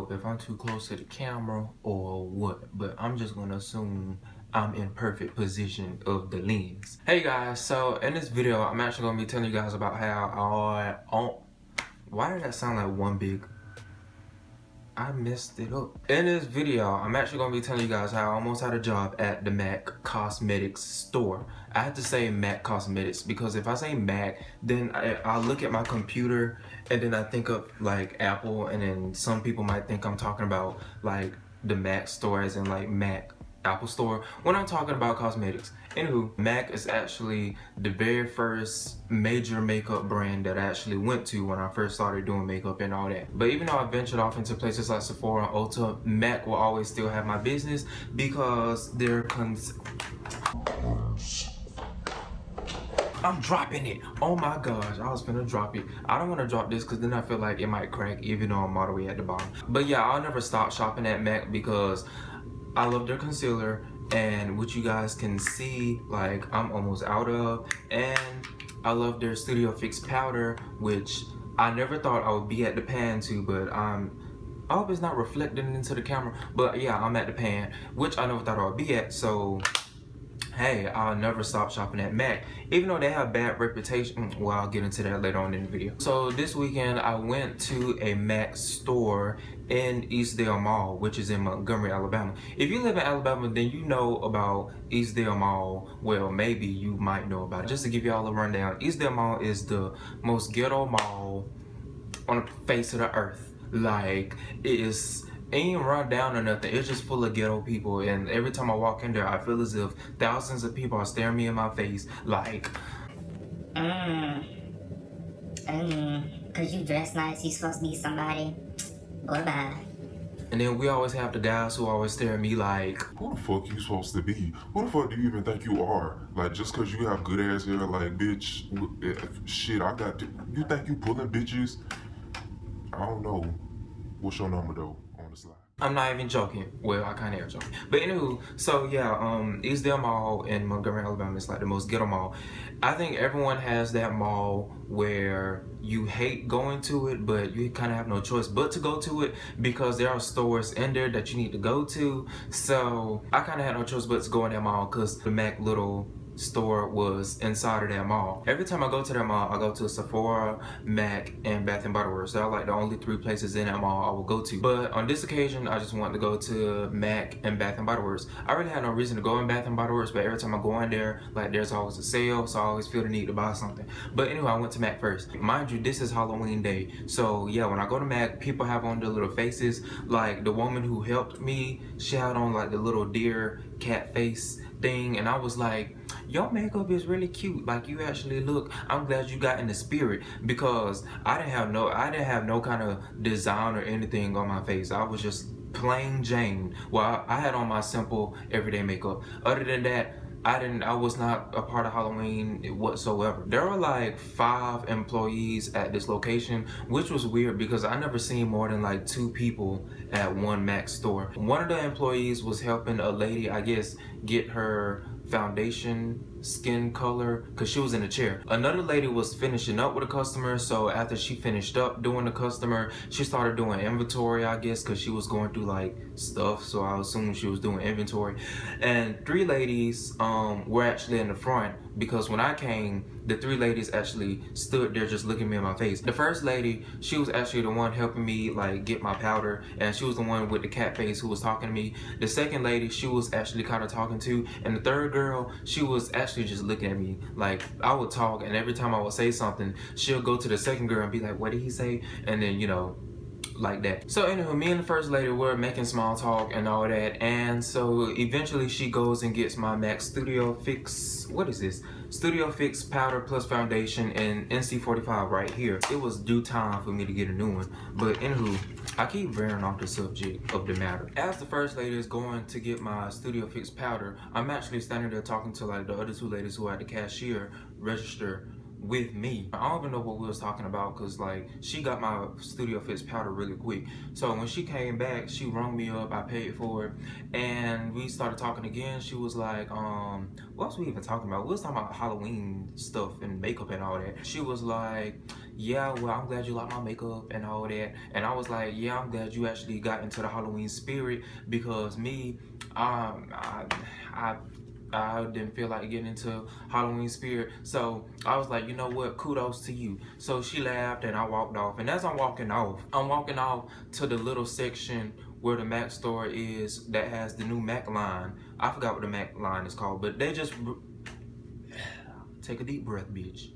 know if I'm too close to the camera or what, but I'm just gonna assume I'm in perfect position of the lens. Hey guys, so in this video, I'm actually gonna be telling you guys about how why did that sound like one big? I messed it up. In this video, I'm actually gonna be telling you guys how I almost had a job at the MAC Cosmetics store. I had to say MAC Cosmetics because if I say MAC, then I look at my computer and then I think of like Apple, and then some people might think I'm talking about like the MAC store as in like MAC Apple store when I'm talking about cosmetics. Anywho, MAC is actually the very first major makeup brand that I actually went to when I first started doing makeup and all that. But even though I ventured off into places like Sephora and Ulta, MAC will always still have my business because they're I'm dropping it. Oh my gosh, I was finna drop it. I don't want to drop this because then I feel like it might crack even though I'm all the way at the bottom. But yeah, I'll never stop shopping at MAC because I love their concealer, and what you guys can see, like I'm almost out of, and I love their Studio Fix powder, which I never thought I would be at the pan to, but I hope it's not reflecting into the camera, but yeah, I'm at the pan, which I never thought I would be at, so hey, I'll never stop shopping at MAC, even though they have bad reputation. Well, I'll get into that later on in the video. So this weekend, I went to a MAC store in Eastdale Mall, which is in Montgomery, Alabama. If you live in Alabama, then you know about Eastdale Mall. Well, maybe you might know about it. Just to give y'all a rundown, Eastdale Mall is the most ghetto mall on the face of the earth. Like, it ain't run down or nothing. It's just full of ghetto people, and every time I walk in there, I feel as if thousands of people are staring me in my face. Like, cause you dress nice, you supposed to be somebody. Boy, bye. And then we always have the guys who always stare at me like, who the fuck you supposed to be? Who the fuck do you even think you are? Like, just cause you have good ass hair, like, bitch, shit, you think you pulling bitches? I don't know. What's your number though on the slide? I'm not even joking. Well, I kind of am joking. But anywho, so yeah, Eastdale Mall in Montgomery, Alabama is like the most ghetto mall. I think everyone has that mall where you hate going to it, but you kind of have no choice but to go to it because there are stores in there that you need to go to. So I kind of had no choice but to go in that mall because the MAC little store was inside of that mall. Every time I go to that mall, I go to Sephora, MAC, and Bath and Body Works. They're like the only three places in that mall I will go to. But on this occasion, I just wanted to go to MAC and Bath and Body Works. I really had no reason to go in Bath and Body Works, but every time I go in there, like there's always a sale, so I always feel the need to buy something. But anyway, I went to MAC first. Mind you, this is Halloween day, so yeah, when I go to MAC, people have on their little faces. Like the woman who helped me, she had on like the little deer cat face thing, and I was like, your makeup is really cute. Like, you actually look, I'm glad you got in the spirit, because I didn't have no kind of design or anything on my face. I was just plain Jane. Well, I had on my simple everyday makeup. Other than that, I was not a part of Halloween whatsoever. There were like 5 employees at this location, which was weird because I never seen more than like 2 people at one MAC store. One of the employees was helping a lady, I guess, get her foundation skin color because she was in a chair. Another lady was finishing up with a customer, so after she finished up doing the customer, she started doing inventory, I guess, because she was going through like stuff, so I assume she was doing inventory. And 3 ladies were actually in the front, because when I came, the 3 ladies actually stood there just looking me in my face. The first lady, she was actually the one helping me like get my powder, and she was the one with the cat face who was talking to me. The second lady, she was actually kind of talking to, and the third girl, she was actually just looking at me. Like, I would talk, and every time I would say something, she'll go to the second girl and be like, what did he say? And then, you know, like that. So anyway, me and the first lady were making small talk and all that, and so eventually she goes and gets my MAC Studio Fix, what is this? Studio Fix powder plus foundation in NC45 right here. It was due time for me to get a new one. But anywho, I keep veering off the subject of the matter. As the first lady is going to get my Studio Fix powder, I'm actually standing there talking to like the other 2 ladies who are at the cashier register, with me. I don't even know what we was talking about because like she got my Studio Fix powder really quick. So when she came back, she rung me up, I paid for it, and we started talking again. She was like, what else we even talking about? We was talking about Halloween stuff and makeup and all that. She was like, yeah, well, I'm glad you like my makeup and all that. And I was like, yeah, I'm glad you actually got into the Halloween spirit because me, I didn't feel like getting into Halloween spirit. So I was like, you know what, kudos to you. So she laughed and I walked off. And as I'm walking off to the little section where the Mac store is that has the new Mac line. I forgot what the Mac line is called, but they just take a deep breath, bitch.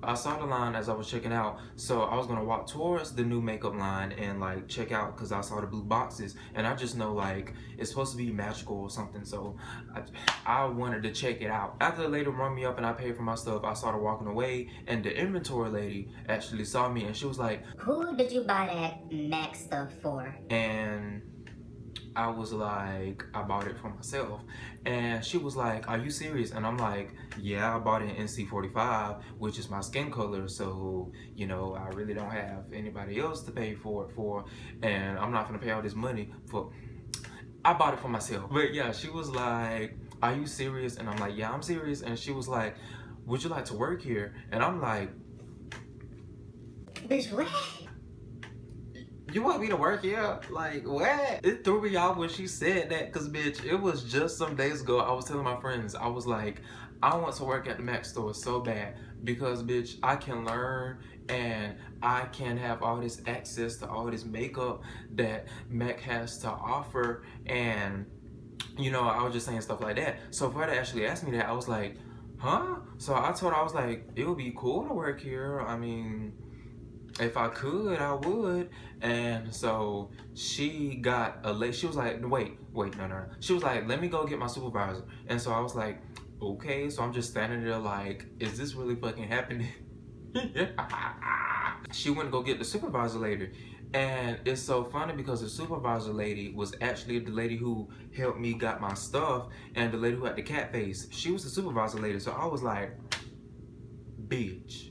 I saw the line as I was checking out, so I was gonna walk towards the new makeup line and like check out because I saw the blue boxes and I just know like it's supposed to be magical or something, so I wanted to check it out. After the lady rung me up and I paid for my stuff, I started walking away and the inventory lady actually saw me and she was like, who did you buy that Mac stuff for? And I was like, I bought it for myself. And she was like, are you serious? And I'm like, yeah, I bought it in NC45, which is my skin color. So, you know, I really don't have anybody else to pay for it for. And I'm not gonna pay all this money for, I bought it for myself. But yeah, she was like, are you serious? And I'm like, yeah, I'm serious. And she was like, would you like to work here? And I'm like, Bitch, what? you want me to work here? Like, what? It threw me off when she said that because, bitch, it was just some days ago. I was telling my friends, I was like, I want to work at the Mac store so bad because, bitch, I can learn and I can have all this access to all this makeup that Mac has to offer. And, you know, I was just saying stuff like that. So for her to actually ask me that, I was like, huh? So I told her, I was like, it would be cool to work here. I mean, if I could, I would. And so she got a late. She was like, wait, no. She was like, let me go get my supervisor. And so I was like, okay. So I'm just standing there like, is this really fucking happening? She went to go get the supervisor later. And it's so funny because the supervisor lady was actually the lady who helped me got my stuff, and the lady who had the cat face, she was the supervisor lady. So I was like, bitch.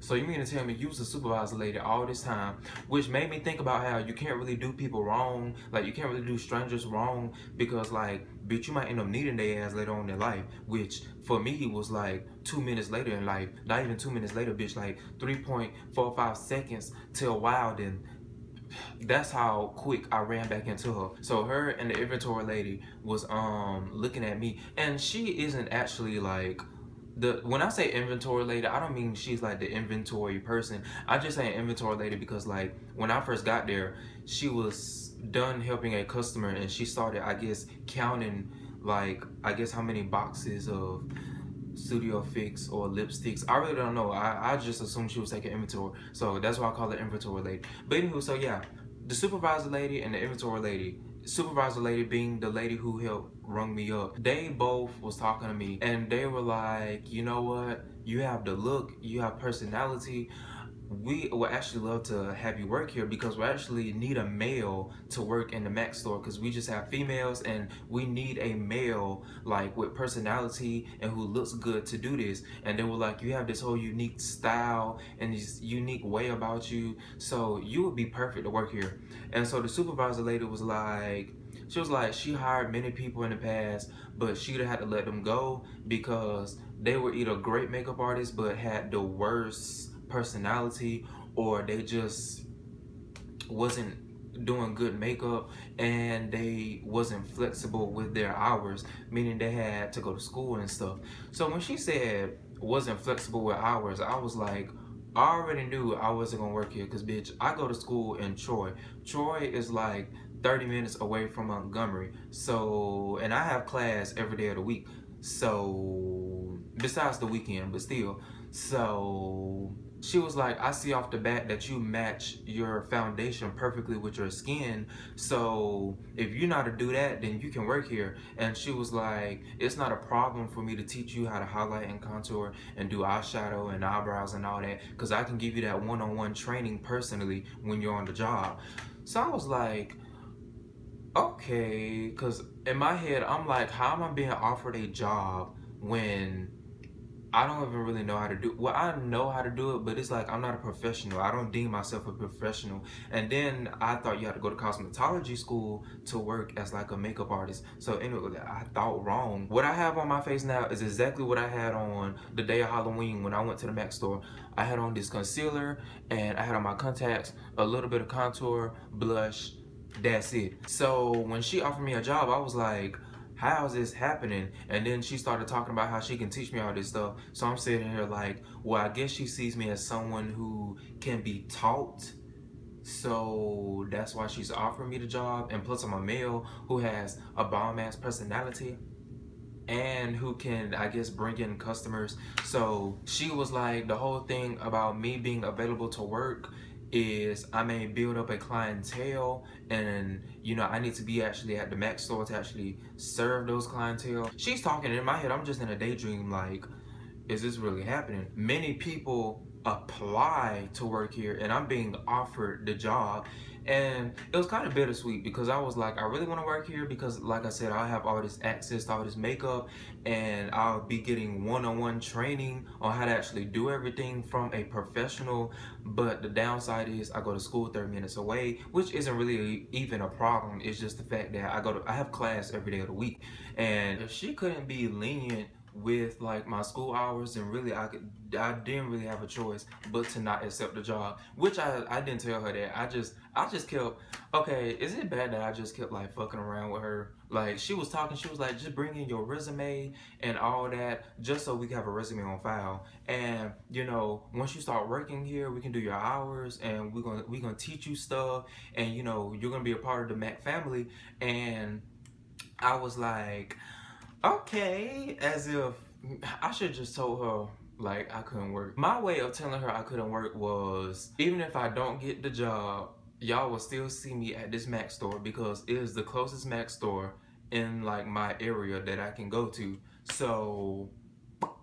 So you mean to tell me you was a supervisor lady all this time, which made me think about how you can't really do people wrong, like you can't really do strangers wrong because like, bitch, you might end up needing their ass later on in their life, which for me was like 2 minutes later in life, not even 2 minutes later, bitch, like 3.45 seconds till a while. Then that's how quick I ran back into her. So her and the inventory lady was looking at me, and she isn't actually like, when I say inventory lady, I don't mean she's like the inventory person. I just say inventory lady because like when I first got there, she was done helping a customer and she started, I guess, counting like, I guess how many boxes of Studio Fix or lipsticks. I really don't know. I just assumed she was taking inventory. So that's why I call her inventory lady. But anywho, so yeah, the supervisor lady and the inventory lady, supervisor lady being the lady who helped rung me up, they both was talking to me and they were like, you know what, you have the look, you have personality, we would actually love to have you work here because we actually need a male to work in the Mac store because we just have females and we need a male like with personality and who looks good to do this. And they were like, you have this whole unique style and this unique way about you, so you would be perfect to work here. And so the supervisor lady was like, she was like, she hired many people in the past, but she'd have had to let them go because they were either great makeup artists but had the worst personality, or they just wasn't doing good makeup and they wasn't flexible with their hours, meaning they had to go to school and stuff. So when she said wasn't flexible with hours, I was like, I already knew I wasn't gonna work here because bitch, I go to school in Troy. Troy is like 30 minutes away from Montgomery. So, and I have class every day of the week. So, besides the weekend, but still. So, she was like, I see off the bat that you match your foundation perfectly with your skin. So if you know how to do that, then you can work here. And she was like, it's not a problem for me to teach you how to highlight and contour and do eyeshadow and eyebrows and all that, because I can give you that one-on-one training personally when you're on the job. So I was like, okay, because in my head, I'm like, how am I being offered a job when I don't even really know how to do. Well, I know how to do it, but it's like I'm not a professional. I don't deem myself a professional. And then I thought you had to go to cosmetology school to work as like a makeup artist. So anyway, I thought wrong. What I have on my face now is exactly what I had on the day of Halloween when I went to the Mac store. I had on this concealer and I had on my contacts, a little bit of contour, blush. That's it. So when she offered me a job, I was like, how is this happening? And then she started talking about how she can teach me all this stuff. So I'm sitting here like, well, I guess she sees me as someone who can be taught. So that's why she's offering me the job. And plus I'm a male who has a bomb ass personality and who can, I guess, bring in customers. So she was like, the whole thing about me being available to work is I may build up a clientele, and you know I need to be actually at the Mac store to actually serve those clientele. She's talking in my head, I'm just in a daydream like, is this really happening? Many people apply to work here and I'm being offered the job, and it was kind of bittersweet because I was like, I really want to work here because like I said, I have all this access to all this makeup and I'll be getting one-on-one training on how to actually do everything from a professional. But the downside is I go to school 30 minutes away, which isn't really even a problem. It's just the fact that I have class every day of the week, and if she couldn't be lenient with like my school hours, and really I didn't really have a choice but to not accept the job, which I didn't tell her that. I just kept, okay, is it bad that I just kept like fucking around with her? Like she was talking, she was like, just bring in your resume and all that just so we can have a resume on file, and you know once you start working here we can do your hours and we're gonna teach you stuff, and you know you're gonna be a part of the Mac family. And I was like, okay, as if I should just told her like I couldn't work. My way of telling her I couldn't work was, even if I don't get the job, y'all will still see me at this Mac store because it is the closest Mac store in like my area that I can go to. So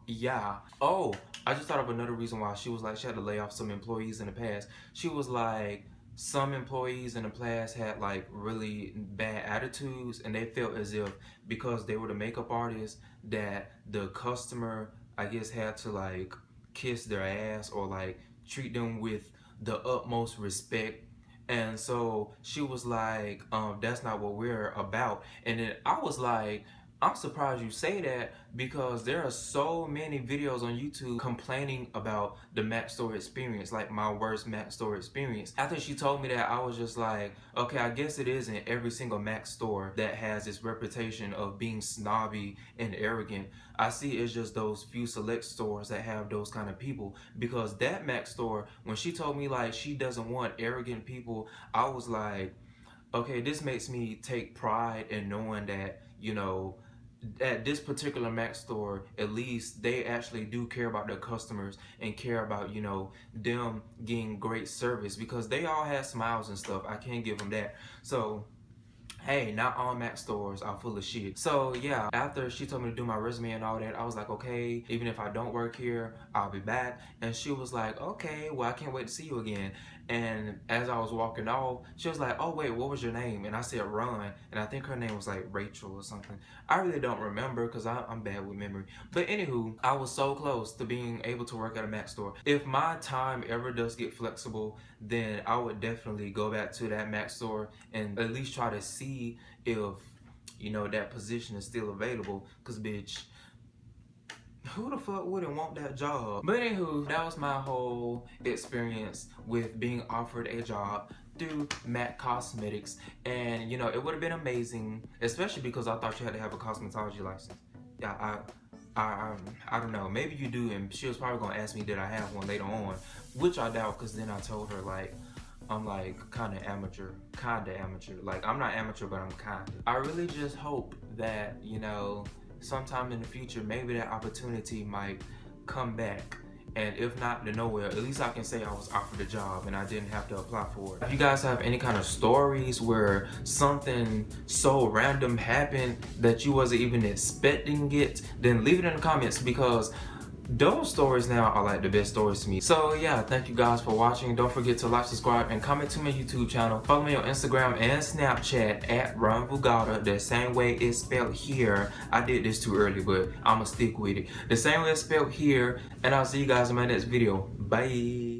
yeah. Oh, I just thought of another reason why she was like she had to lay off some employees in the past. She was like, some employees in the past had like really bad attitudes, and they felt as if because they were the makeup artists that the customer, I guess, had to like kiss their ass or like treat them with the utmost respect. And so she was like, that's not what we're about. And then I was like, I'm surprised you say that because there are so many videos on YouTube complaining about the Mac store experience, like my worst Mac store experience. After she told me that, I was just like, okay, I guess it isn't every single Mac store that has this reputation of being snobby and arrogant. I see it's just those few select stores that have those kind of people, because that Mac store, when she told me like she doesn't want arrogant people, I was like, okay, this makes me take pride in knowing that, you know, at this particular Mac store, at least they actually do care about their customers and care about, you know, them getting great service, because they all have smiles and stuff. I can't give them that. So hey, not all Mac stores are full of shit. So yeah, after she told me to do my resume and all that, I was like, okay, even if I don't work here, I'll be back. And she was like, okay, well, I can't wait to see you again. And as I was walking off, she was like, oh wait, what was your name? And I said Ron, and I think her name was like Rachel or something. I really don't remember because I'm bad with memory. But anywho, I was so close to being able to work at a Mac store. If my time ever does get flexible, then I would definitely go back to that Mac store and at least try to see if, you know, that position is still available. Cause bitch, who the fuck wouldn't want that job? But anywho, that was my whole experience with being offered a job through Mac Cosmetics. And you know, it would have been amazing, especially because I thought you had to have a cosmetology license. Yeah, I don't know, maybe you do, and she was probably gonna ask me did I have one later on, which I doubt, because then I told her like I'm like kinda amateur. Like I'm not amateur, but I'm kinda. I really just hope that, you know, sometime in the future, maybe that opportunity might come back. And if not, then nowhere, at least I can say I was offered a job and I didn't have to apply for it. If you guys have any kind of stories where something so random happened that you wasn't even expecting it, then leave it in the comments, because those stories now are like the best stories to me. So yeah, thank you guys for watching. Don't forget to like, subscribe, and comment to my YouTube channel. Follow me on Instagram and Snapchat at RonVuggotta, the same way it's spelled here. I did this too early, but I'ma stick with it. The same way it's spelled here, and I'll see you guys in my next video. Bye.